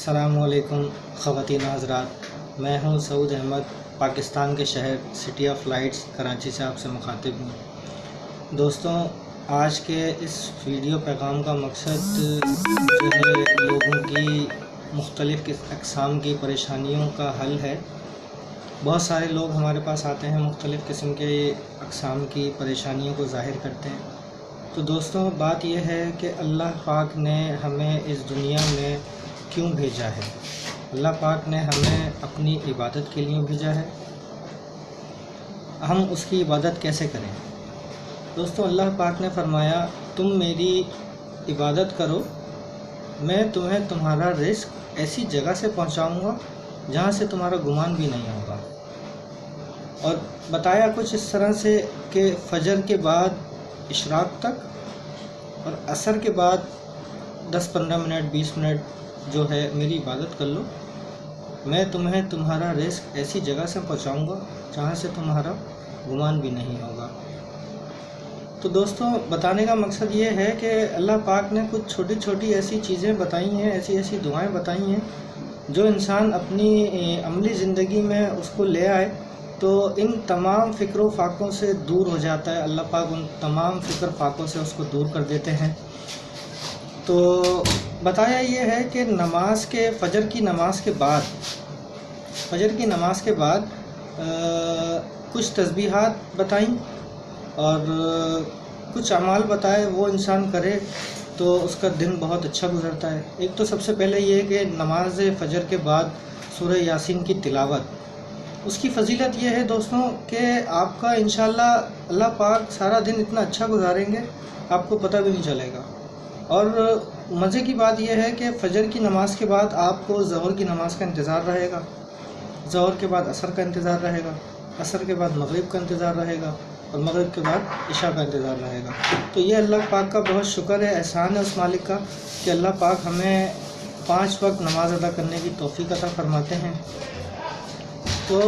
السلام علیکم خواتین حضرات، میں ہوں سعود احمد، پاکستان کے شہر سٹی آف لائٹس کراچی سے آپ سے مخاطب ہوں۔ دوستوں، آج کے اس ویڈیو پیغام کا مقصد جو ہے لوگوں کی مختلف اقسام کی پریشانیوں کا حل ہے۔ بہت سارے لوگ ہمارے پاس آتے ہیں، مختلف قسم کے اقسام کی پریشانیوں کو ظاہر کرتے ہیں۔ تو دوستوں، بات یہ ہے کہ اللہ پاک نے ہمیں اس دنیا میں کیوں بھیجا ہے؟ اللہ پاک نے ہمیں اپنی عبادت کے لیے بھیجا ہے۔ ہم اس کی عبادت کیسے کریں؟ دوستوں، اللہ پاک نے فرمایا، تم میری عبادت کرو، میں تمہیں تمہارا رزق ایسی جگہ سے پہنچاؤں گا جہاں سے تمہارا گمان بھی نہیں ہوگا۔ اور بتایا کچھ اس طرح سے کہ فجر کے بعد اشراق تک اور عصر کے بعد 10-15 منٹ 20 منٹ جو ہے میری عبادت کر لو، میں تمہیں تمہارا رزق ایسی جگہ سے پہنچاؤں گا جہاں سے تمہارا گمان بھی نہیں ہوگا۔ تو دوستوں، بتانے کا مقصد یہ ہے کہ اللہ پاک نے کچھ چھوٹی چھوٹی ایسی چیزیں بتائی ہیں، ایسی دعائیں بتائی ہیں جو انسان اپنی عملی زندگی میں اس کو لے آئے تو ان تمام فکر و فاقوں سے دور ہو جاتا ہے۔ اللہ پاک ان تمام فکر فاقوں سے اس کو دور کر دیتے ہیں۔ تو بتایا یہ ہے کہ فجر کی نماز کے بعد کچھ تسبیحات بتائیں اور کچھ اعمال بتائے، وہ انسان کرے تو اس کا دن بہت اچھا گزرتا ہے۔ ایک تو سب سے پہلے یہ کہ نماز فجر کے بعد سورہ یاسین کی تلاوت، اس کی فضیلت یہ ہے دوستوں کہ آپ کا انشاءاللہ اللہ پاک سارا دن اتنا اچھا گزاریں گے آپ کو پتہ بھی نہیں چلے گا۔ اور مزے کی بات یہ ہے کہ فجر کی نماز کے بعد آپ کو ظہر کی نماز کا انتظار رہے گا، ظہر کے بعد عصر کا انتظار رہے گا، عصر کے بعد مغرب کا انتظار رہے گا اور مغرب کے بعد عشاء کا انتظار رہے گا۔ تو یہ اللہ پاک کا بہت شکر ہے، احسان ہے اس مالک کا کہ اللہ پاک ہمیں 5 وقت نماز ادا کرنے کی توفیق عطا فرماتے ہیں۔ تو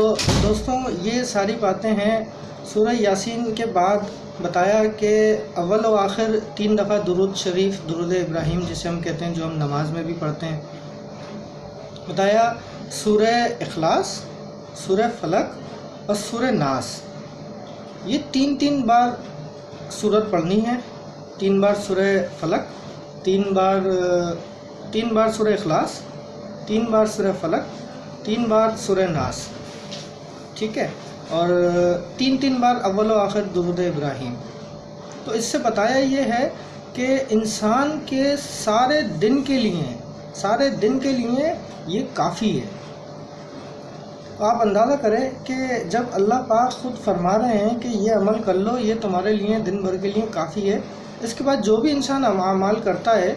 دوستوں، یہ ساری باتیں ہیں۔ سورہ یاسین کے بعد بتایا کہ اول و آخر 3 دفعہ درود شریف، درود ابراہیم جسے ہم کہتے ہیں، جو ہم نماز میں بھی پڑھتے ہیں، بتایا سورہ اخلاص، سورہ فلق اور سورہ ناس، یہ 3 بار سورت پڑھنی ہے۔ 3 بار سورہ فلق، 3 بار سورہ اخلاص، 3 بار سورہ فلق، 3 بار سورہ ناس، ٹھیک ہے، اور 3 بار اول و آخر درود ابراہیم۔ تو اس سے بتایا یہ ہے کہ انسان کے سارے دن کے لیے یہ کافی ہے۔ تو آپ اندازہ کریں کہ جب اللہ پاک خود فرما رہے ہیں کہ یہ عمل کر لو، یہ تمہارے لیے دن بھر کے لیے کافی ہے، اس کے بعد جو بھی انسان اعمال کرتا ہے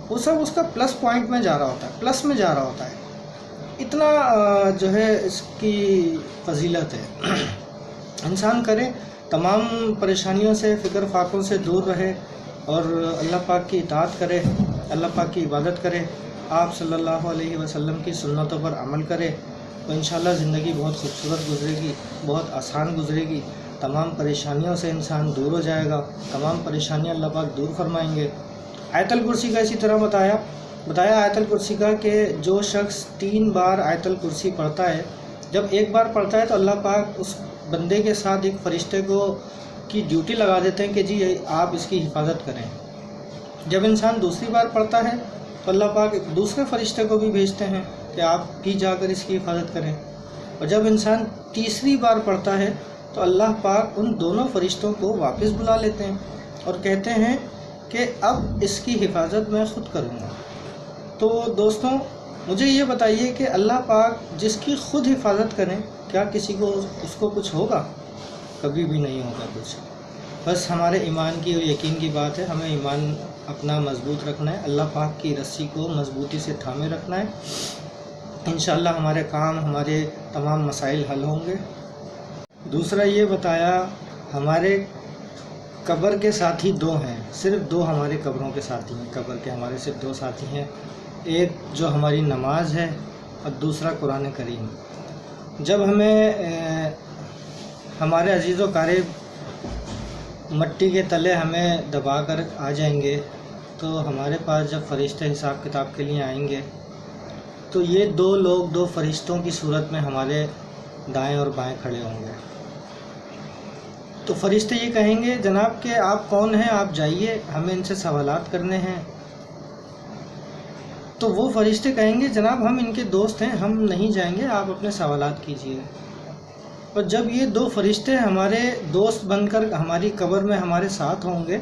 وہ سب اس کا پلس پوائنٹ میں جا رہا ہوتا ہے، پلس میں جا رہا ہوتا ہے۔ اتنا جو ہے اس کی فضیلت ہے۔ انسان کرے، تمام پریشانیوں سے، فکر فاقوں سے دور رہے اور اللہ پاک کی اطاعت کرے، اللہ پاک کی عبادت کرے، آپ صلی اللہ علیہ وسلم کی سنتوں پر عمل کرے تو انشاءاللہ زندگی بہت خوبصورت گزرے گی، بہت آسان گزرے گی، تمام پریشانیوں سے انسان دور ہو جائے گا، تمام پریشانیاں اللہ پاک دور فرمائیں گے۔ آیت الکرسی کا اسی طرح بتایا آیت الکرسی کا کہ جو شخص 3 بار آیت الکرسی پڑھتا ہے، جب ایک بار پڑھتا ہے تو اللہ پاک اس بندے کے ساتھ ایک فرشتے کی ڈیوٹی لگا دیتے ہیں کہ جی آپ اس کی حفاظت کریں۔ جب انسان دوسری بار پڑھتا ہے تو اللہ پاک ایک دوسرے فرشتے کو بھی بھیجتے ہیں کہ آپ بھی جا کر اس کی حفاظت کریں۔ اور جب انسان تیسری بار پڑھتا ہے تو اللہ پاک ان دونوں فرشتوں کو واپس بلا لیتے ہیں اور کہتے ہیں کہ اب اس کی حفاظت میں خود کروں گا۔ تو دوستوں، مجھے یہ بتائیے کہ اللہ پاک جس کی خود حفاظت کریں، کیا کسی کو اس کو کچھ ہوگا؟ کبھی بھی نہیں ہوگا کچھ۔ بس ہمارے ایمان کی اور یقین کی بات ہے، ہمیں ایمان اپنا مضبوط رکھنا ہے، اللہ پاک کی رسی کو مضبوطی سے تھامے رکھنا ہے، انشاءاللہ ہمارے کام، ہمارے تمام مسائل حل ہوں گے۔ دوسرا یہ بتایا، ہمارے قبر کے ساتھی 2 ہیں، صرف 2 ہمارے قبروں کے ساتھی ہیں، قبر کے ہمارے صرف 2 ساتھی ہیں، ایک جو ہماری نماز ہے اور دوسرا قرآن کریم۔ جب ہمارے عزیز و قریب مٹی کے تلے ہمیں دبا کر آ جائیں گے تو ہمارے پاس جب فرشتے حساب کتاب کے لیے آئیں گے تو یہ دو لوگ دو فرشتوں کی صورت میں ہمارے دائیں اور بائیں کھڑے ہوں گے۔ تو فرشتے یہ کہیں گے جناب کہ آپ کون ہیں، آپ جائیے، ہمیں ان سے سوالات کرنے ہیں۔ تو وہ فرشتے کہیں گے جناب ہم ان کے دوست ہیں، ہم نہیں جائیں گے، آپ اپنے سوالات کیجیے۔ اور جب یہ دو فرشتے ہمارے دوست بن کر ہماری قبر میں ہمارے ساتھ ہوں گے،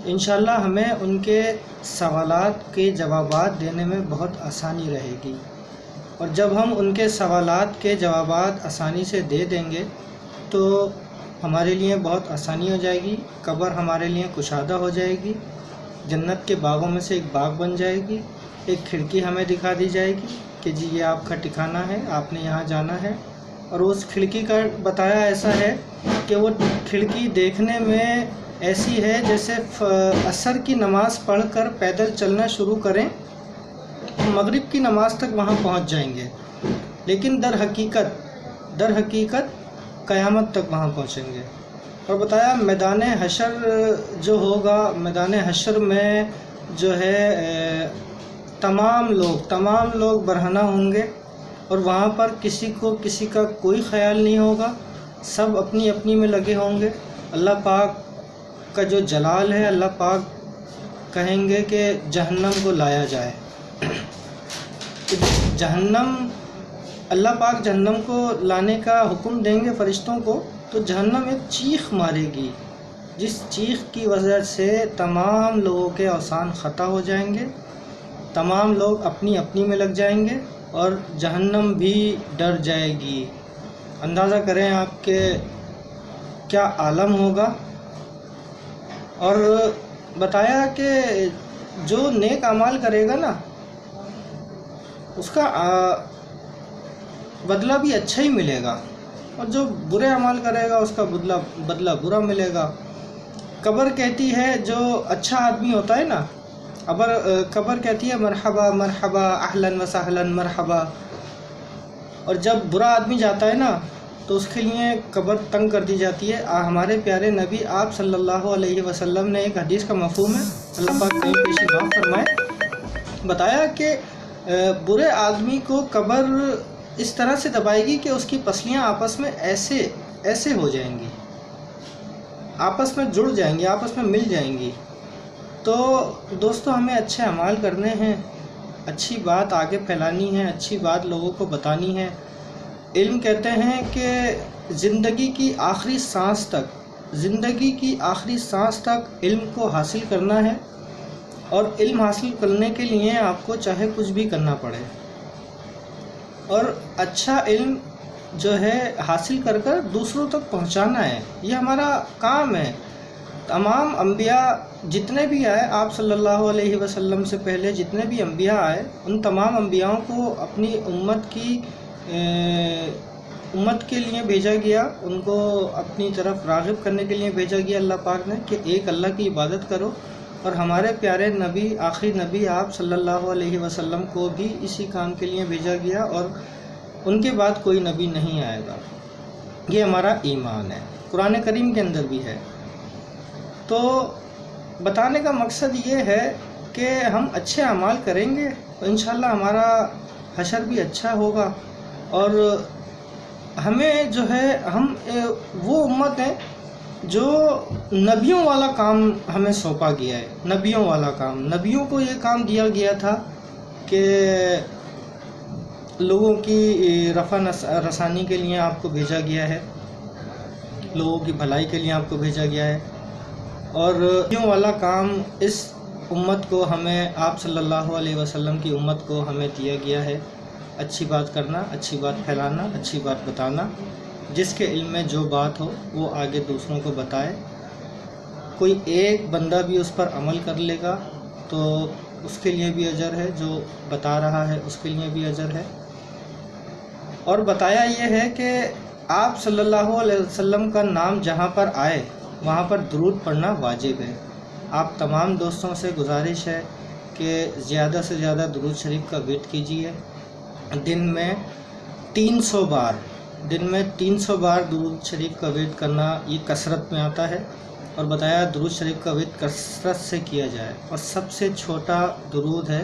انشاءاللہ ہمیں ان کے سوالات کے جوابات دینے میں بہت آسانی رہے گی۔ اور جب ہم ان کے سوالات کے جوابات آسانی سے دے دیں گے تو ہمارے لیے بہت آسانی ہو جائے گی، قبر ہمارے لیے کشادہ ہو جائے گی، جنت کے باغوں میں سے ایک باغ بن جائے گی، ایک کھڑکی ہمیں دکھا دی جائے گی کہ جی یہ آپ کا ٹھکانہ ہے، آپ نے یہاں جانا ہے۔ اور اس کھڑکی کا بتایا ایسا ہے کہ وہ کھڑکی دیکھنے میں ایسی ہے جیسے عصر کی نماز پڑھ کر پیدل چلنا شروع کریں، مغرب کی نماز تک وہاں پہنچ جائیں گے، لیکن در حقیقت قیامت تک وہاں پہنچیں گے۔ اور بتایا میدان حشر جو ہوگا، میدان حشر میں جو ہے تمام لوگ برہنہ ہوں گے، اور وہاں پر کسی کو کسی کا کوئی خیال نہیں ہوگا، سب اپنی اپنی میں لگے ہوں گے۔ اللہ پاک کا جو جلال ہے، اللہ پاک کہیں گے کہ جہنم کو لایا جائے۔ اللہ پاک جہنم کو لانے کا حکم دیں گے فرشتوں کو، تو جہنم ایک چیخ مارے گی، جس چیخ کی وجہ سے تمام لوگوں کے اوسان خطا ہو جائیں گے، تمام لوگ اپنی اپنی میں لگ جائیں گے، اور جہنم بھی ڈر جائے گی۔ اندازہ کریں آپ کے کیا عالم ہوگا۔ اور بتایا کہ جو نیک اعمال کرے گا نا، اس کا بدلہ بھی اچھا ہی ملے گا، اور جو برے اعمال کرے گا اس کا بدلہ برا ملے گا۔ قبر کہتی ہے جو اچھا آدمی ہوتا ہے نا، قبر کہتی ہے مرحبا مرحبا اہلاً و سہلاً مرحبا، اور جب برا آدمی جاتا ہے نا تو اس کے لیے قبر تنگ کر دی جاتی ہے۔ ہمارے پیارے نبی آپ صلی اللہ علیہ وسلم نے ایک حدیث کا مفہوم ہے، اللہ پاک کہیں پیشی معاف فرمائے، بتایا کہ برے آدمی کو قبر اس طرح سے دبائے گی کہ اس کی پسلیاں آپس میں ایسے ہو جائیں گی، آپس میں جڑ جائیں گی، آپس میں مل جائیں گی۔ تو دوستو ہمیں اچھے اعمال کرنے ہیں، اچھی بات آگے پھیلانی ہے، اچھی بات لوگوں کو بتانی ہے۔ علم کہتے ہیں کہ زندگی کی آخری سانس تک علم کو حاصل کرنا ہے، اور علم حاصل کرنے کے لیے آپ کو چاہے کچھ بھی کرنا پڑے، اور اچھا علم جو ہے حاصل کر دوسروں تک پہنچانا ہے، یہ ہمارا کام ہے۔ تمام انبیاء جتنے بھی آئے، آپ صلی اللہ علیہ وسلم سے پہلے جتنے بھی انبیاء آئے، ان تمام انبیاءوں کو اپنی امت کے لیے بھیجا گیا، ان کو اپنی طرف راغب کرنے کے لیے بھیجا گیا اللہ پاک نے کہ ایک اللہ کی عبادت کرو۔ اور ہمارے پیارے نبی، آخری نبی آپ صلی اللہ علیہ وسلم کو بھی اسی کام کے لیے بھیجا گیا، اور ان کے بعد کوئی نبی نہیں آئے گا۔ یہ ہمارا ایمان ہے، قرآن کریم کے اندر بھی ہے۔ تو بتانے کا مقصد یہ ہے کہ ہم اچھے اعمال کریں گے تو انشاءاللہ ہمارا حشر بھی اچھا ہوگا، اور ہمیں جو ہے ہم وہ امت ہیں جو نبیوں والا کام ہمیں سونپا گیا ہے، نبیوں والا کام، نبیوں کو یہ کام دیا گیا تھا کہ لوگوں کی رفع رسانی کے لیے آپ کو بھیجا گیا ہے، لوگوں کی بھلائی کے لیے آپ کو بھیجا گیا ہے، اور نبیوں والا کام اس امت کو، ہمیں آپ صلی اللہ علیہ وسلم کی امت کو ہمیں دیا گیا ہے۔ اچھی بات کرنا، اچھی بات پھیلانا، اچھی بات بتانا، جس کے علم میں جو بات ہو وہ آگے دوسروں کو بتائے۔ کوئی ایک بندہ بھی اس پر عمل کر لے گا تو اس کے لیے بھی اجر ہے، جو بتا رہا ہے اس کے لیے بھی اجر ہے۔ اور بتایا یہ ہے کہ آپ صلی اللہ علیہ وسلم کا نام جہاں پر آئے وہاں پر درود پڑھنا واجب ہے۔ آپ تمام دوستوں سے گزارش ہے کہ زیادہ سے زیادہ درود شریف کا ورد کیجیے، دن میں 300 بار درود شریف کا ورد کرنا یہ کثرت میں آتا ہے، اور بتایا درود شریف کا ورد کثرت سے کیا جائے، اور سب سے چھوٹا درود ہے